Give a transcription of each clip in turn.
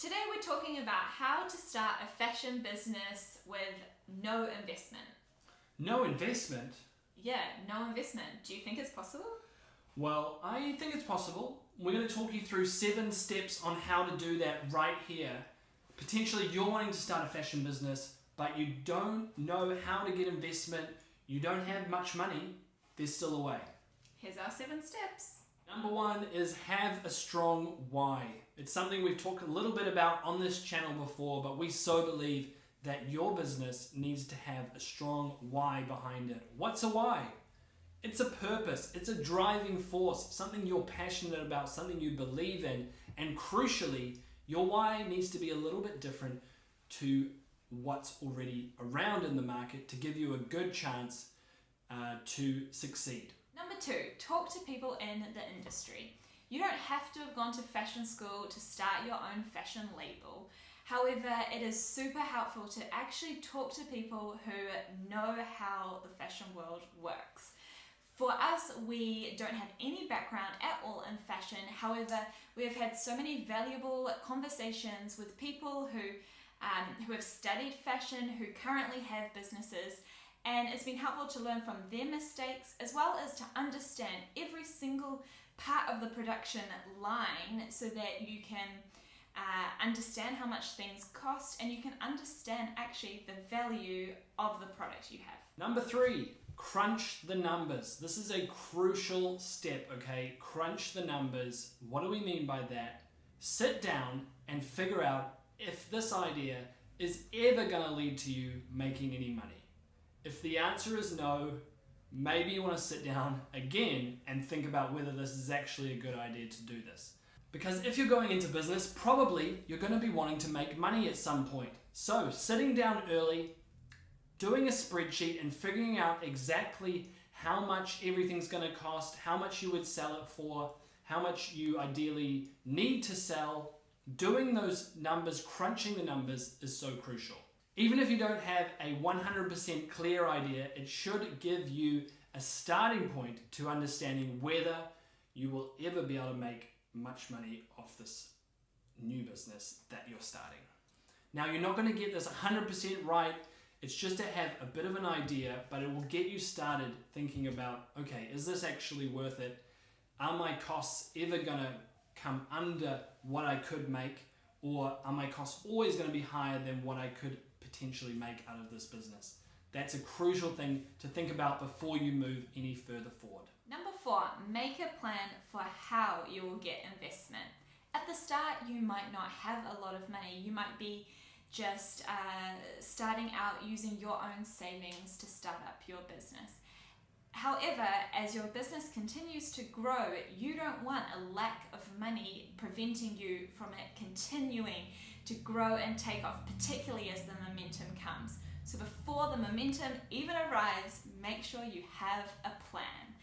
Today we're talking about how to start a fashion business with no investment. No investment? Yeah, no investment. Do you think it's possible? Well, I think it's possible. We're going to talk you through 7 steps on how to do that right here. Potentially you're wanting to start a fashion business, but you don't know how to get investment, you don't have much money, there's still a way. Here's our 7 steps. Number 1 is have a strong why. It's something we've talked a little bit about on this channel before, but we so believe that your business needs to have a strong why behind it. What's a why? It's a purpose, it's a driving force, something you're passionate about, something you believe in, and crucially, your why needs to be a little bit different to what's already around in the market to give you a good chance to succeed. Number 2, talk to people in the industry. You don't have to have gone to fashion school to start your own fashion label. However, it is super helpful to actually talk to people who know how the fashion world works. For us, we don't have any background at all in fashion. However, we have had so many valuable conversations with people who have studied fashion, who currently have businesses, and it's been helpful to learn from their mistakes as well as to understand every single part of the production line so that you can understand how much things cost and you can understand actually the value of the product you have. Number 3, crunch the numbers. This is a crucial step, okay? Crunch the numbers. What do we mean by that? Sit down and figure out if this idea is ever going to lead to you making any money. If the answer is no, maybe you want to sit down again and think about whether this is actually a good idea to do this. Because if you're going into business, probably you're going to be wanting to make money at some point. So sitting down early, doing a spreadsheet and figuring out exactly how much everything's going to cost, how much you would sell it for, how much you ideally need to sell, doing those numbers, crunching the numbers is so crucial. Even if you don't have a 100% clear idea, it should give you a starting point to understanding whether you will ever be able to make much money off this new business that you're starting. Now, you're not going to get this 100% right. It's just to have a bit of an idea, but it will get you started thinking about, okay, is this actually worth it? Are my costs ever going to come under what I could make? Or are my costs always going to be higher than what I could potentially make out of this business? That's a crucial thing to think about before you move any further forward. Number 4, make a plan for how you will get investment. At the start, you might not have a lot of money. You might be just starting out using your own savings to start up your business. However, as your business continues to grow, you don't want a lack of money preventing you from it continuing to grow and take off, particularly as the momentum comes. So before the momentum even arrives, make sure you have a plan.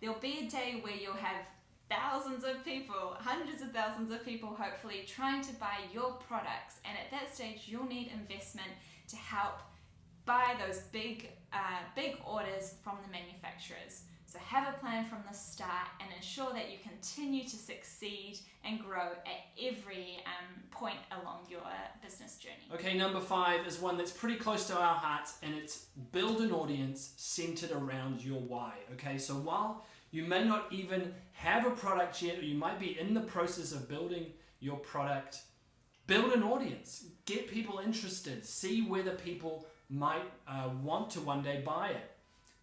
There'll be a day where you'll have thousands of people, hundreds of thousands of people hopefully trying to buy your products, and at that stage you'll need investment to help buy those big orders from the manufacturers. So have a plan from the start and ensure that you continue to succeed and grow at every point along your business journey. Okay, number 5 is one that's pretty close to our hearts, and it's build an audience centered around your why. Okay, so while you may not even have a product yet, or you might be in the process of building your product, build an audience, get people interested, see whether people might want to one day buy it.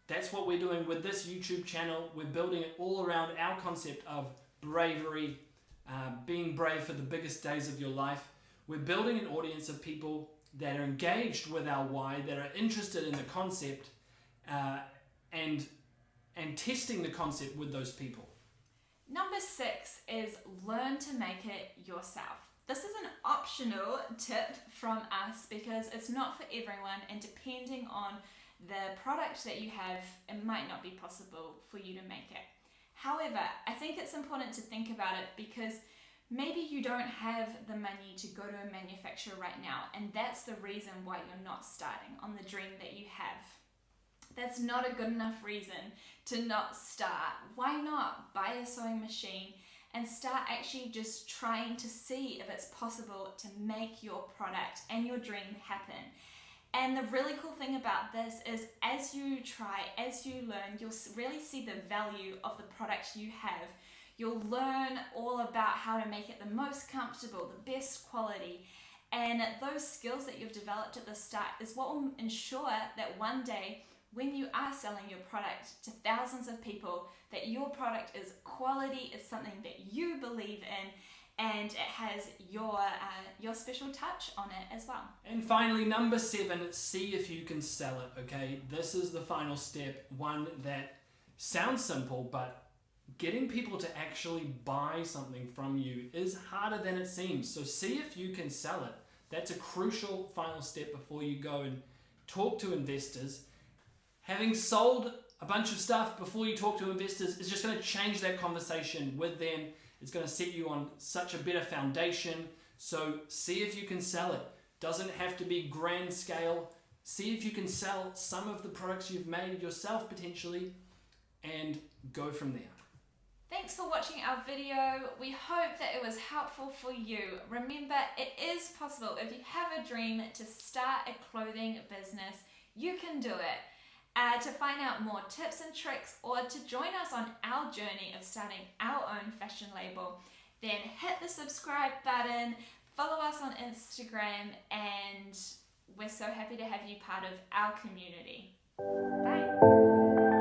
That's what we're doing with this YouTube channel. We're building it all around our concept of bravery, being brave for the biggest days of your life. We're building an audience of people that are engaged with our why, that are interested in the concept, and testing the concept with those people. Number 6 is learn to make it yourself. This is an optional tip from us because it's not for everyone, and depending on the product that you have, it might not be possible for you to make it. However, I think it's important to think about it because maybe you don't have the money to go to a manufacturer right now, and that's the reason why you're not starting on the dream that you have. That's not a good enough reason to not start. Why not buy a sewing machine and start actually just trying to see if it's possible to make your product and your dream happen. And the really cool thing about this is as you try, as you learn, you'll really see the value of the product you have. You'll learn all about how to make it the most comfortable, the best quality. And those skills that you've developed at the start is what will ensure that one day when you are selling your product to thousands of people, that your product is quality, is something that you believe in, and it has your special touch on it as well. And finally, number 7, see if you can sell it, okay? This is the final step, one that sounds simple, but getting people to actually buy something from you is harder than it seems. So see if you can sell it. That's a crucial final step before you go and talk to investors. Having sold a bunch of stuff before you talk to investors is just going to change that conversation with them. It's going to set you on such a better foundation. So see if you can sell it. Doesn't have to be grand scale. See if you can sell some of the products you've made yourself potentially, and go from there. Thanks for watching our video. We hope that it was helpful for you. Remember, it is possible. If you have a dream to start a clothing business, you can do it. To find out more tips and tricks, or to join us on our journey of starting our own fashion label, then hit the subscribe button, follow us on Instagram, and we're so happy to have you part of our community. Bye.